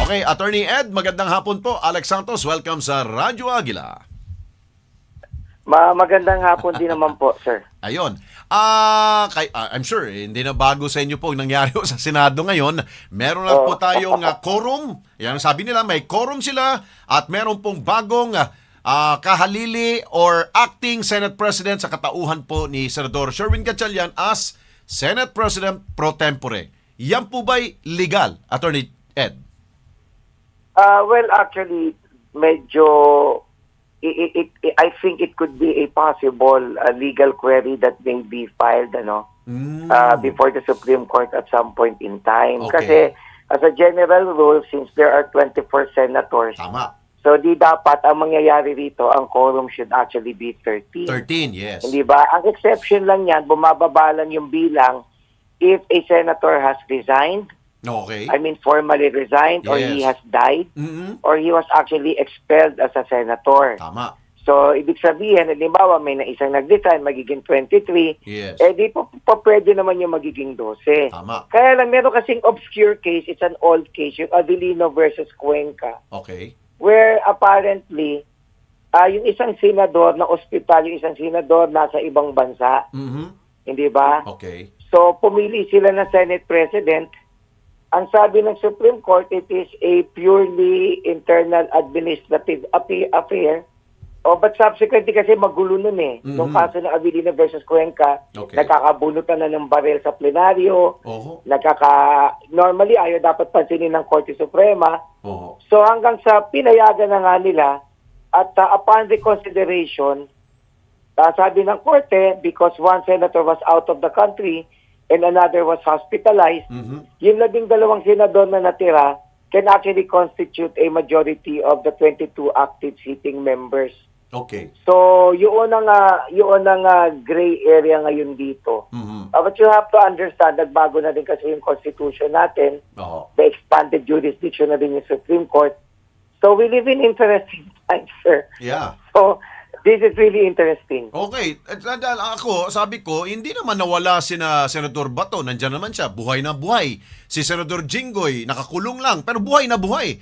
Okay, Attorney Ed, magandang hapon po. Alex Santos, welcome sa Radyo Agila. Magandang hapon din naman po, sir. Ayun. I'm sure, hindi na bago sa inyo po ang nangyari sa Senado ngayon. Meron na po tayong quorum. Yan ang sabi nila, may quorum sila at meron pong bagong kahalili or acting Senate President sa katauhan po ni Senador Sherwin Gatchalian as Senate President pro tempore. Yan po ba'y legal, Attorney Ed? Well, actually, medyo I think it could be a possible legal query that may be filed before the Supreme Court at some point in time. Okay. Kasi as a general rule, since there are 24 senators, Tama. so di dapat ang mangyayari rito, ang quorum should actually be 13. 13, yes. Hindi ba? Ang exception lang yan, bumababa lang yung bilang if a senator has resigned, Okay. I mean formally resigned, or he Yes. has died, Mm-mm. or he was actually expelled as a senator. Tama. So, ibig sabihin, halimbawa, may na isang nag-resign, magiging 23, Yes. di po pwede naman yung magiging 12. Tama. Kaya lang, meron kasing obscure case, it's an old case, yung Avelino versus Cuenca, Okay. where apparently, yung isang senador na ospital, yung isang senador nasa ibang bansa, Mhm. hindi ba? Okay. So, pumili sila ng Senate President. Ang sabi ng Supreme Court, it is a purely internal administrative affair. But subsequently kasi magulo nun eh. Nung kaso ng Avelino versus Cuenca, Okay. nagkakabunutan na ng baril sa plenaryo, Oho. normally ayaw dapat pansinin ng Korte Suprema. Oho. So hanggang sa pinayagan na nga nila, at upon reconsideration, sabi ng Korte, because one senator was out of the country, and another was hospitalized, Mhm. yung 12 senador na natira can actually constitute a majority of the 22 active sitting members. Okay. So, yun ang gray area ngayon dito. Mhm. But you have to understand, nagbago na din kasi yung constitution natin, Oho. the expanded jurisdiction na din yung Supreme Court. So, we live in interesting times, sir. Yeah. So, this is really interesting. Okay. Ako, sabi ko, hindi naman nawala sina Senador Bato. Nandiyan naman siya. Buhay na buhay. Si Senador Jinggoy, nakakulong lang. Pero buhay na buhay.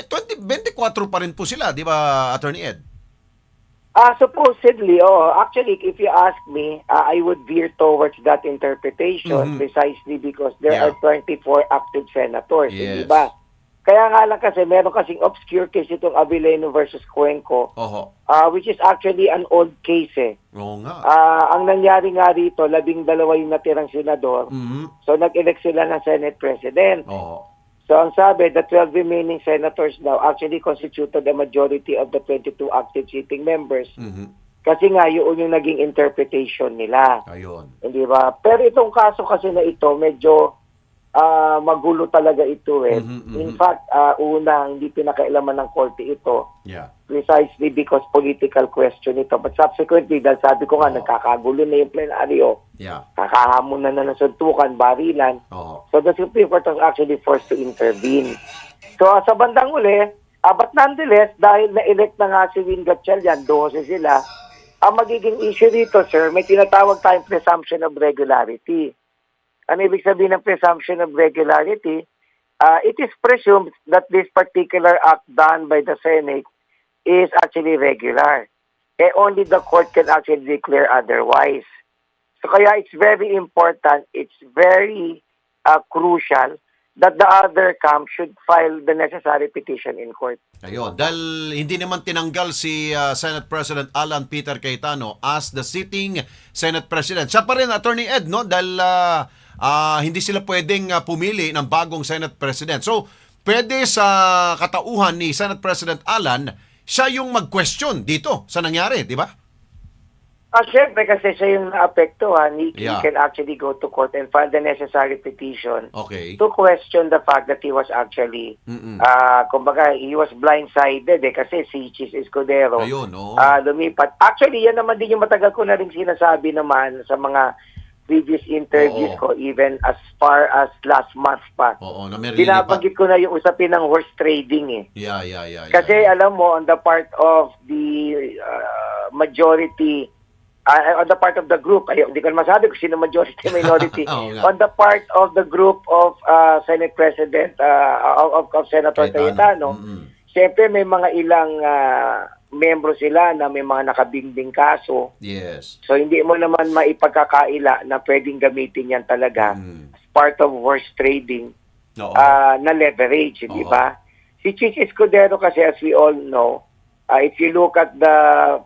24 pa rin po sila. Di ba, Attorney Ed? Supposedly, actually, if you ask me, I would veer towards that interpretation precisely because there Yeah. are 24 active senators, Yes. di ba? Kaya nga lang kasi, meron kasing obscure case itong Avelino versus Cuenco, Oho. which is actually an old case eh. Oo nga. Ang nangyari nga rito, 12 yung natirang senador, Mhm. so nag-elect sila ng Senate President. Oho. So ang sabi, the 12 remaining senators now actually constituted the majority of the 22 active sitting members. Mhm. Kasi nga, yun yung naging interpretation nila. Ayun. Hindi ba? Pero itong kaso kasi na ito, medyo magulo talaga ito eh. In fact, una, hindi pinakailaman ng korte ito Yeah. precisely because political question ito. But subsequently, dahil sabi ko nga, nagkakagulo na yung plenaryo, Yeah. kakahamon na ng suntukan, barilan. Oho. So the Supreme Court was actually forced to intervene. So sa bandang uli, but nonetheless, dahil na-elect na nga si Win Gatchalian, 12 sila, ang magiging issue dito, sir, may tinatawag tayong presumption of regularity. Ano ibig sabihin ng presumption of regularity? It is presumed that this particular act done by the Senate is actually regular. Only the court can actually declare otherwise. So kaya it's very important, it's very crucial that the other camp should file the necessary petition in court. Ayun. Dahil hindi naman tinanggal si Senate President Alan Peter Cayetano as the sitting Senate President. Siya pa rin, Attorney Ed, no? Dahil hindi sila pwedeng pumili ng bagong Senate President. So, pwede sa katauhan ni Senate President Alan, siya yung mag-question dito sa nangyari, di ba? Siyempre kasi siya yung naapektuhan, he Yeah. can actually go to court and file the necessary petition Okay. to question the fact that he was actually, kumbaga, he was blindsided kasi si Chis Escudero Ayun, oo. lumipat. Actually, yan naman din yung matagal ko na rin sinasabi naman sa mga previous interviews Oo. ko, even as far as last month pa. Oo, na may lilipat. Binabanggit ko na yung usapin ng horse trading eh. Yeah. Kasi alam mo, on the part of the majority On the part of the group, hindi ko masabi kung sino majority, minority. Oo nga. On the part of the group of Senate President, of Senator Cayetano, siyempre may mga ilang membro sila na may mga nakabingbing kaso. Yes. So hindi mo naman maipagkakaila na pwedeng gamitin yan talaga as part of horse trading Oo. na leverage, di Oo. ba? Si Chis Escudero kasi, as we all know, if you look at the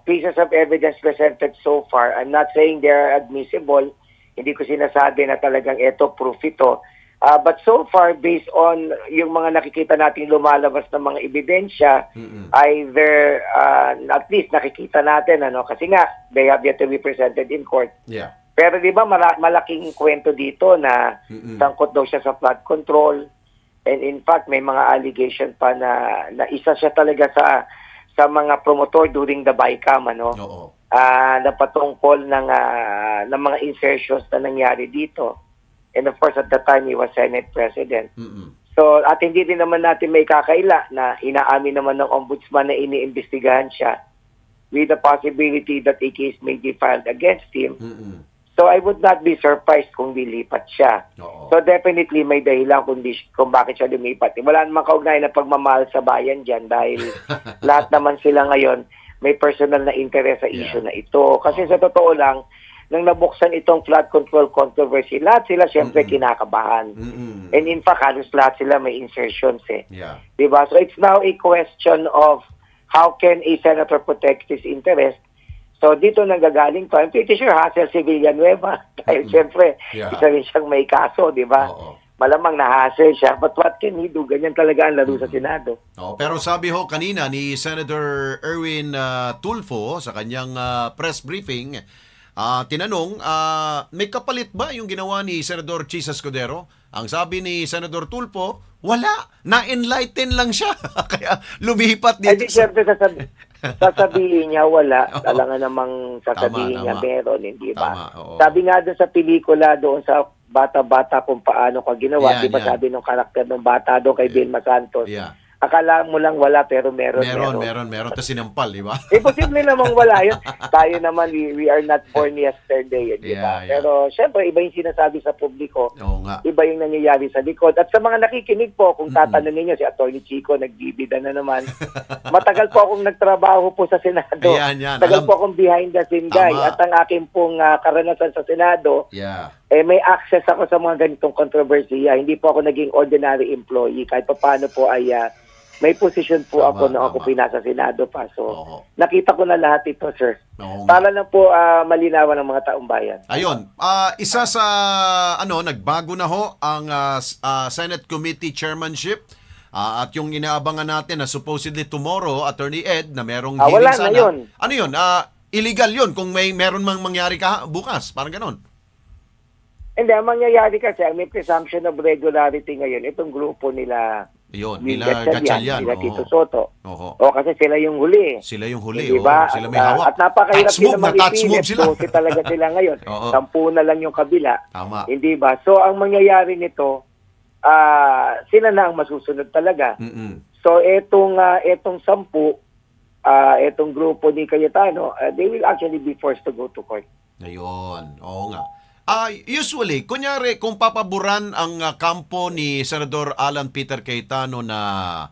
pieces of evidence presented so far, I'm not saying they're admissible. Hindi ko sinasabi na talagang ito, proof ito. But so far, based on yung mga nakikita nating lumalabas ng mga ebidensya, either at least nakikita natin, kasi nga, they have yet to be presented in court. Yeah. Pero di ba malaking kwento dito na sangkot daw siya sa flood control. And in fact, may mga allegation pa na isa siya talaga sa mga promotor during the BICAM, Oo. na patungkol ng mga insertions na nangyari dito. And of course, at the time, he was Senate President. So, at hindi din naman natin may kakaila na inaamin naman ng ombudsman na iniimbestigahan siya with the possibility that a case may be filed against him. So, I would not be surprised kung lilipat siya. Oo. So, definitely may dahilan kung bakit siya lumipat. Wala namang kaugnay na pagmamahal sa bayan dyan dahil lahat naman sila ngayon may personal na interest sa issue na ito. Kasi sa totoo lang, nang nabuksan itong flood control controversy, lahat sila siyempre kinakabahan. And in fact, halos lahat sila may insertions Yeah. Diba? So it's now a question of how can a senator protect his interest. So dito nanggagaling to. I'm pretty sure hassle si Villanueva. Dahil siyempre, isa rin siyang may kaso, diba? Oo. Malamang na-hassle siya. But what can he do? Ganyan talaga ang laro sa Senado. Oh, pero sabi ho kanina ni Senator Erwin Tulfo sa kanyang press briefing, tinanong, may kapalit ba yung ginawa ni Senador Chis Escudero? Ang sabi ni Senador Tulfo, wala. Na-enlighten lang siya. Kaya lumipat Ay, dito. di siyempre sasabihin niya wala. Alangan namang sasabihin niya meron, hindi ba? Tama, oo. Sabi nga doon sa pelikula doon sa bata-bata kung paano ka ginawa. Yan, Di ba yan. sabi ng karakter ng bata doon kay Vilma Santos? Yeah. Akala mo lang wala pero meron. Meron. Tapos sinampal, di ba? Posible namang wala yun. Tayo naman, we are not born yesterday, di ba? Yeah. Pero syempre, iba yung sinasabi sa publiko. Oo nga. Iba yung nangyayari sa likod. At sa mga nakikinig po, kung tatanungin niyo, si Atty. Chico, nagbibida na naman. Matagal po akong nagtrabaho po sa Senado. Yan. Tagal po akong behind the scene guy. Tama. At ang aking pong karanasan sa Senado, Yeah. may access ako sa mga ganitong kontrobersiya. Hindi po ako naging ordinary employee. Kahit pa paano po ay may position po ako na ako pinasa Senado pa. So, nakita ko na lahat ito, sir. Para lang po malinawan ng mga taong bayan. Ayun, isa sa nagbago na ho ang Senate Committee Chairmanship at yung inaabangan natin na supposedly tomorrow, Attorney Ed, na merong hearing wala sana. na yun. Ano yun? Illegal yun kung meron mang mangyari bukas. Parang ganon. Hindi, ang mangyayari kasi, may presumption of regularity ngayon. Itong grupo nila, Yun, nila Gatchalian. nila Tito Soto. Oo. Kasi sila yung huli. Sila yung huli. Diba? Sila may hawak. At napakahirap Touch move, sila touch move mag-ipilit. sila. So, talaga sila ngayon. 10 na lang yung kabila. Tama. Hindi ba? So, ang mangyayari nito, sila na ang masusunod talaga. So, etong 10, etong grupo ni Cayetano, they will actually be forced to go to court. Ayun. Oo nga. Usually, kunyari, kung papaboran ang kampo ni Senador Alan Peter Cayetano na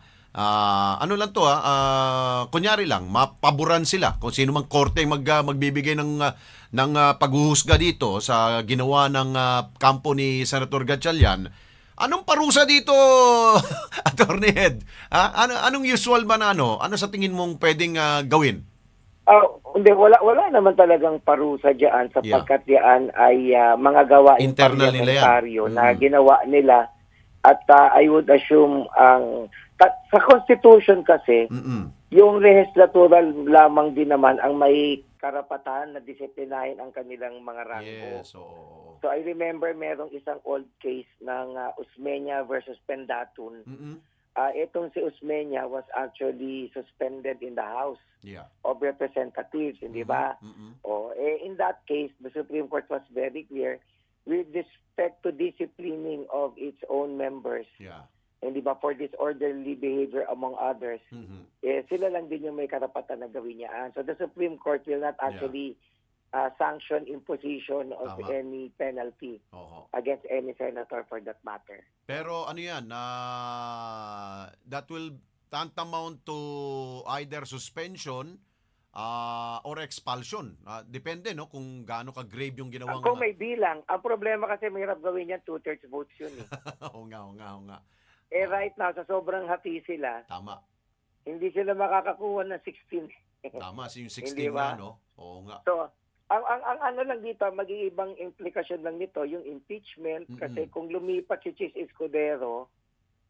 kunyari lang, mapaboran sila kung sino mang korte magbibigay ng paghuhusga dito sa ginawa ng kampo ni Senator Gatchalian. Anong parusa dito, Attorney Ed? Anong usual ba na ano sa tingin mong pwedeng gawin? Hindi, wala naman talagang parusa diyan sapagkat diyan ay mga gawain internal nila yan. Na ginawa nila at I would assume sa Constitution kasi yung legislatural lamang din naman ang may karapatan na disiplinahin ang kanilang mga rango. Yes, So I remember merong isang old case ng Usmeña versus Pendatun. Itong si Usmeña was actually suspended in the House of Representatives, hindi ba? In that case, the Supreme Court was very clear with respect to disciplining of its own members. Hindi ba, for disorderly behavior among others, sila lang din yung may karapatan na gawin niya. So the Supreme Court will not actually sanction imposition of Tama. any penalty Oo. against any senator for that matter. Pero ano yan, that will tantamount to either suspension or expulsion. Depende, no, kung gaano ka-grave yung ginawang... Kung may bilang, ang problema kasi mahirap gawin yan, 2/3 votes yun eh. Oo nga, oo nga, oo nga. Right now, sa sobrang hati sila, Tama. hindi sila makakakuha ng 16. Tama, yung 16 Hindi ba? nga, no? Oo nga. So, ang ano lang dito, mag-iibang implikasyon lang nito, yung impeachment, kasi kung lumipat si Chis Escudero,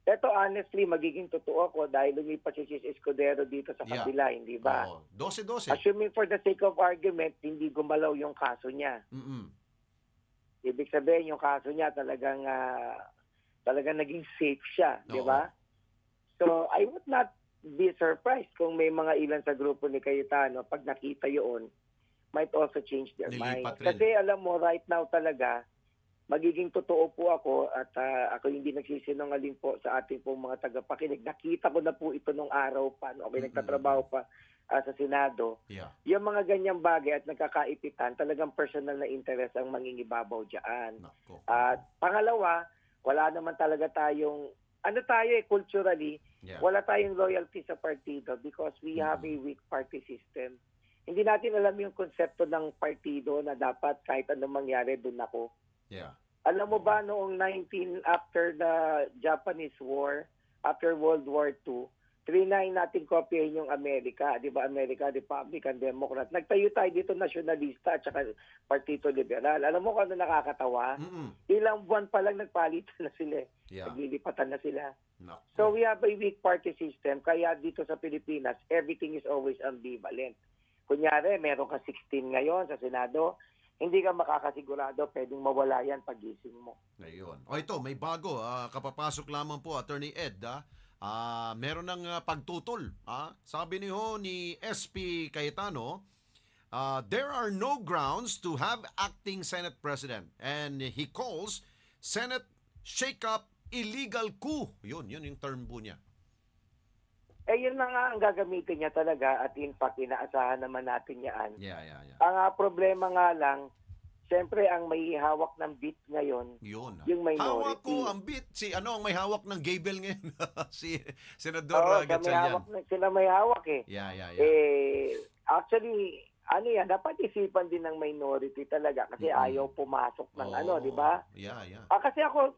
eto honestly, magiging totoo ako dahil lumipat si Chis Escudero dito sa kabila, hindi ba? Oo. 12-12. Assuming for the sake of argument, hindi gumalaw yung kaso niya. Ibig sabihin, yung kaso niya talagang naging safe siya, di ba? So, I would not be surprised kung may mga ilan sa grupo ni Cayetano, pag nakita yun, might also change their mind. Nilipat rin. Kasi alam mo, right now talaga, magiging totoo po ako at ako hindi nagsisinungaling po sa ating pong mga tagapakinig. Nakita ko na po ito nung araw pa, no? Okay, nagtatrabaho pa sa Senado. Yeah. Yung mga ganyang bagay at nagkakaipitan, talagang personal na interest ang mangingibabaw dyan. Nako. At pangalawa, wala naman talaga tayong, culturally, wala tayong loyalty sa partido because we have a weak party system. Hindi natin alam yung konsepto ng partido na dapat kahit anong mangyari, doon ako. Yeah. Alam mo ba noong after the Japanese War, after World War II, trinay natin kopyahin yung Amerika, di ba? Amerika, Republican, Democrat. Nagtayo tayo dito nasyonalista at saka Partido Liberal. Alam mo kung ano nakakatawa? Ilang buwan pa lang nagpalitan na sila. Yeah. Naglilipatan na sila. Nako. So we have a weak party system, kaya dito sa Pilipinas, everything is always ambivalent. Kunyari, meron ka 16 ngayon sa Senado, hindi ka makakasigurado, pwedeng mawala yan pagising mo. Ayun. O ito, may bago. Kapapasok lamang po, Attorney Ed. Meron ng pagtutol. Sabi ni SP Cayetano, there are no grounds to have acting Senate President. And he calls Senate shake-up illegal coup. Yun yung term po niya. Yun na nga ang gagamitin niya talaga at in fact, inaasahan naman natin yan. Yeah. Ang problema nga lang, siyempre ang may hawak ng beat ngayon, Yun. yung minority. Hawak ko ang bit. Ang may hawak ng gable ngayon? Si Senador Gatchalian. Sila may hawak eh. Yeah. Actually, dapat isipan din ng minority talaga kasi ayaw pumasok ng di ba? Yeah. Kasi ako,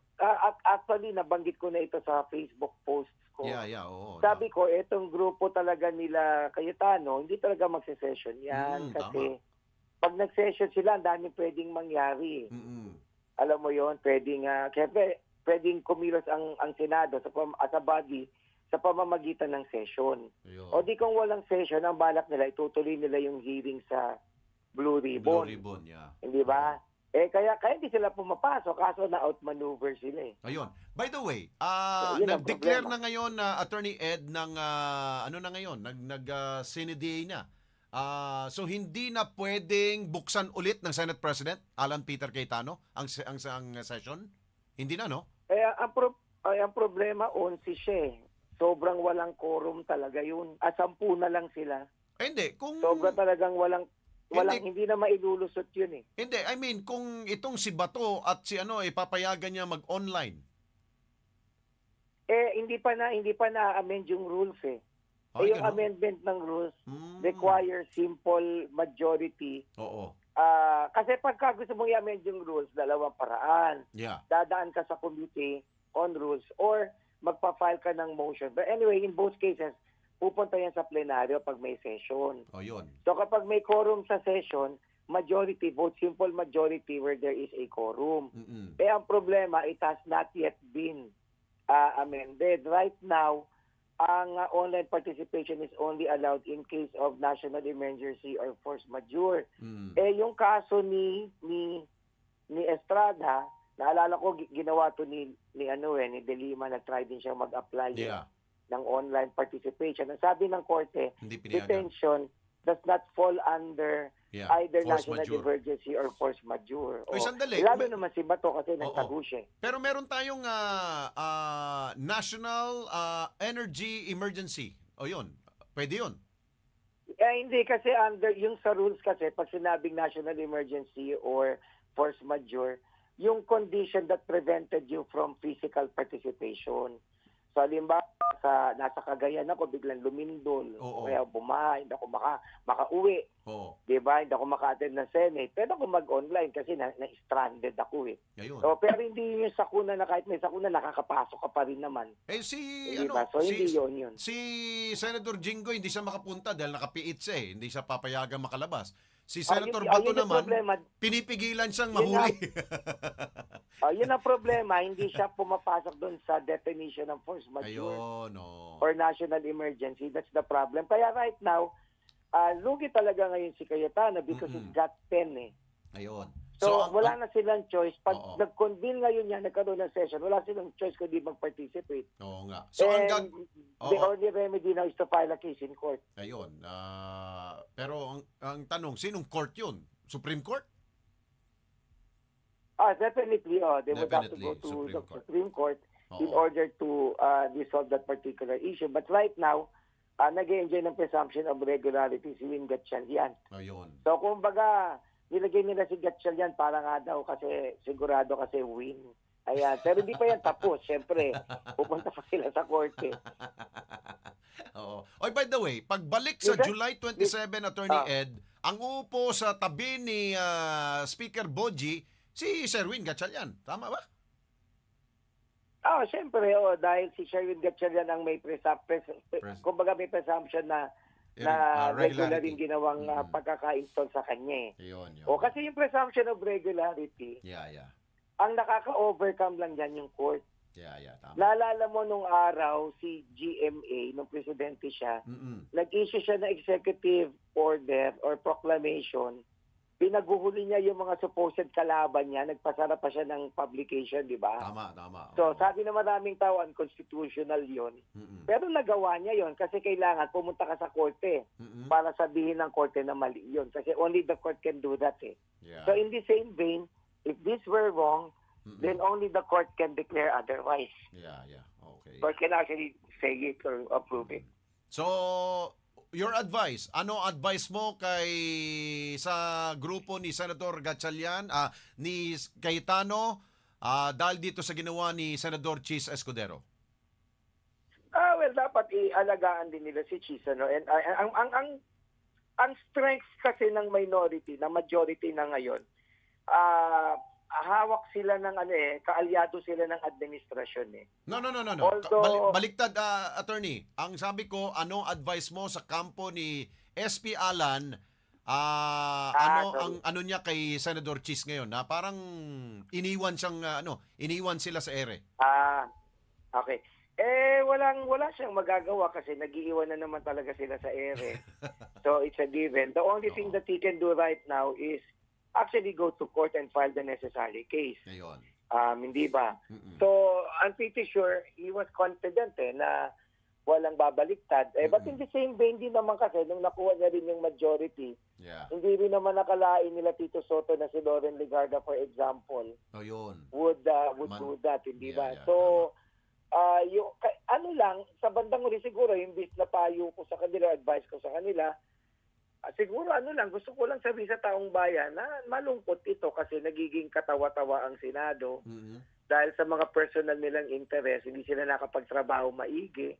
actually, nabanggit ko na ito sa Facebook posts ko. Yeah. Oo. Sabi ko, etong grupo talaga nila Cayetano, hindi talaga magsesession yan. Kasi pag nag-session sila, ang dami pwedeng mangyari. Alam mo yon, pwedeng kumilos ang Senado as a body sa pamamagitan ng session. Ayun. O di kung walang session, ang balak nila, itutuloy nila yung hearing sa Blue Ribbon. Blue Ribbon, yeah. Hindi ba? Kaya hindi sila pumapasok, kaso na-outmaneuver sila eh. Ayun. By the way, yun ang nag-declare problema. na ngayon Attorney Ed ng ano na ngayon, CNDA na. So hindi na pwedeng buksan ulit ng Senate President Alan Peter Cayetano ang session? Hindi na, no? Ang problema, 11 siya eh. Sobrang walang quorum talaga yun. 10 na lang sila. Hindi, kung Sobrang talagang hindi na mailulusot yun eh. Hindi, I mean kung itong si Bato at si papayagan niya mag-online. Hindi pa na-amend yung rules eh. Yung ganun? amendment ng rules requires simple majority. Oo. Kasi pagka gusto mong i-amend yung rules, dalawang paraan. Yeah. Dadaan ka sa committee on rules or magpa-file ka ng motion. But anyway, in both cases, pupunta yan sa plenaryo pag may session. O yun. So kapag may quorum sa session, majority vote, simple majority where there is a quorum. Ang problema, it has not yet been amended. Right now, ang online participation is only allowed in case of national emergency or force majeure. Yung kaso ni Estrada, naalala ko ginawa to ni De Lima, nag-try din siya mag-apply ng online participation. Ang sabi ng korte, Hindi pinayagan. detention does not fall under either force national majeure. emergency or force majeure. Oy, sandali. Lalo naman si Bato kasi Oo. nagtago siya. Pero meron tayong national energy emergency. O yun. Pwede yun. Hindi kasi under yung sa rules kasi pag sinabing national emergency or force majeure, yung condition that prevented you from physical participation. So halimbawa nasa Cagayan ako biglang lumindol o Oo. kaya bumaha, hindi ako makauwi. Oo. 'Di ba? Hindi ako maka-attend ng Senate. Pero ako mag-online kasi na-stranded ako eh. Ngayon. So, pero hindi yung sakuna na kahit may sakuna nakakapasok ka pa rin naman. Si Di ba? So, hindi yun. Si Senator Jinggo hindi siya makapunta dahil nakapiit siya eh. Hindi siya papayagang makalabas. Si Senator Bato yun ang naman, problema. pinipigilan siyang Yun mahuli. Yun ang problema, hindi siya pumapasok doon sa definition ng force majeure Ayun, no. or national emergency. That's the problem. Kaya right now, lugi talaga ngayon si Cayetano because he's got 10 eh. Ayun. So, wala na silang choice. Pag Oo. nag-convene ngayon yan, nagkaroon ng session, wala silang choice kundi mag-participate. Oo nga. So, And the Oo. only remedy now is to file a case in court. Ayun. Pero ang tanong, sinong court yun? Supreme Court? Definitely, they would have to Definitely, go to Supreme the Court. Supreme Court in Oo. order to resolve that particular issue. But right now, nag-enjoy ng presumption of regularity si Win Gatchalian. Ayun. So, kumbaga, nilagay nila si Gatchalian para nga daw kasi sigurado kasi win. Ayan. Pero hindi pa yan tapos. Siyempre, pupunta pa sila sa korte. Oo. Oy, by the way, pagbalik sa Listen, July 27, Attorney Ah. Ed, ang upo sa tabi ni Speaker Boji, si Sherwin Gatchalian. Tama ba? Siyempre, dahil si Sherwin Gatchalian ang may kumbaga may presumption na regular regularity. yung ginawang pagkaka-install sa kanya eh. Yun. O kasi yung presumption of regularity, Yeah. ang nakaka-overcome lang yan yung court. Yeah, tama. Naalala mo nung araw, si GMA, nung presidente siya, nag-issue siya ng executive order or proclamation. Pinaguhuli niya yung mga supposed kalaban niya, nagpasara pa siya ng publication, di ba? Tama. So, Oo. sabi ng maraming tao, unconstitutional yon. Pero nagawa niya yon kasi kailangan pumunta ka sa korte para sabihin ng korte na mali yun. Kasi only the court can do that eh. Yeah. So, in the same vein, if this were wrong, then only the court can declare otherwise. Yeah. Okay. Court can actually say it or approve it. So, your advice, ano advice mo sa grupo ni Senator Gatchalian, ni Cayetano, dahil dito sa ginawa ni Senador Chis Escudero? Well, dapat ialagaan din nila si Chis, ano? And ang strength kasi ng minority, na majority na ngayon, hawak sila ng kaalyado sila ng administrasyon eh. No. Although- Baliktad, attorney. Ang sabi ko, ano advice mo sa kampo ni SP Alan, sorry. ano niya kay Senador Chis ngayon, na parang iniwan sila sa ere. Okay. Wala siyang magagawa kasi nag-iiwan na naman talaga sila sa ere. So, it's a given. The only thing that he can do right now is actually go to court and file the necessary case. Ngayon. Hindi ba? So, I'm pretty sure he was confident na walang babaliktad. But in the same vein din naman kasi, nung nakuha niya rin yung majority, Yeah. hindi rin naman nakalain nila Tito Soto na si Loren Legarda, for example, Yun. would do that, hindi ba? Yeah, So, sa bandang huli siguro, yung bis na payo ko sa kanila, advice ko sa kanila, siguro gusto ko lang sabihin sa taong bayan na malungkot ito kasi nagiging katawa-tawa ang Senado dahil sa mga personal nilang interest, hindi sila nakapagtrabaho maigi,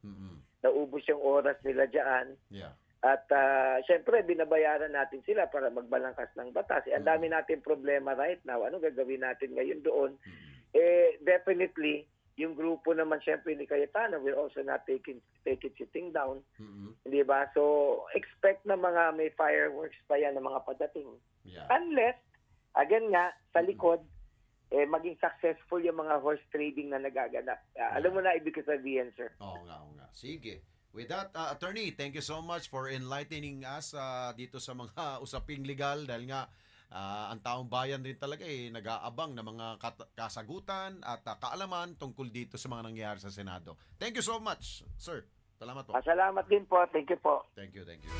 naubos yung oras nila dyan. Yeah. At syempre, binabayaran natin sila para magbalangkas ng batas. Ang dami natin problema right now. Ano gagawin natin ngayon doon? Definitely, yung grupo naman syempre ni Cayetano will also not take it sitting down. Hindi ba? So, expect na mga may fireworks pa yan na mga padating. Yeah. Unless, again nga, sa likod, maging successful yung mga horse trading na nagaganap. Alam mo na ibig sabihin, sir. Oo nga. Sige. With that, attorney, thank you so much for enlightening us dito sa mga usaping legal dahil nga ang taong bayan din talaga nag-aabang ng mga kasagutan at kaalaman tungkol dito sa mga nangyayari sa Senado. Thank you so much, sir. Salamat po. Salamat din po. Thank you po. Thank you.